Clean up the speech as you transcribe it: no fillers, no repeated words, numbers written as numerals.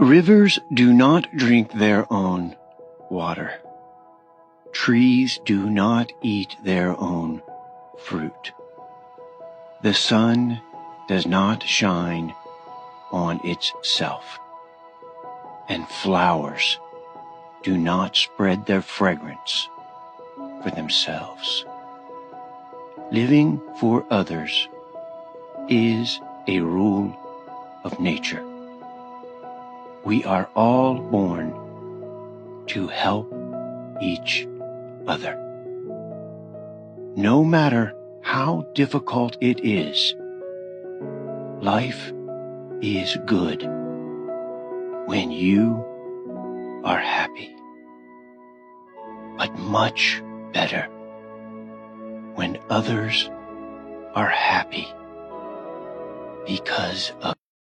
Rivers do not drink their own water. Trees do not eat their own fruit. The sun does not shine on itself, and flowers do not spread their fragrance for themselves. Living for others is a rule of nature. We are all born to help each other. No matter how difficult it is, life is good when you are happy, but much better when others are happy because of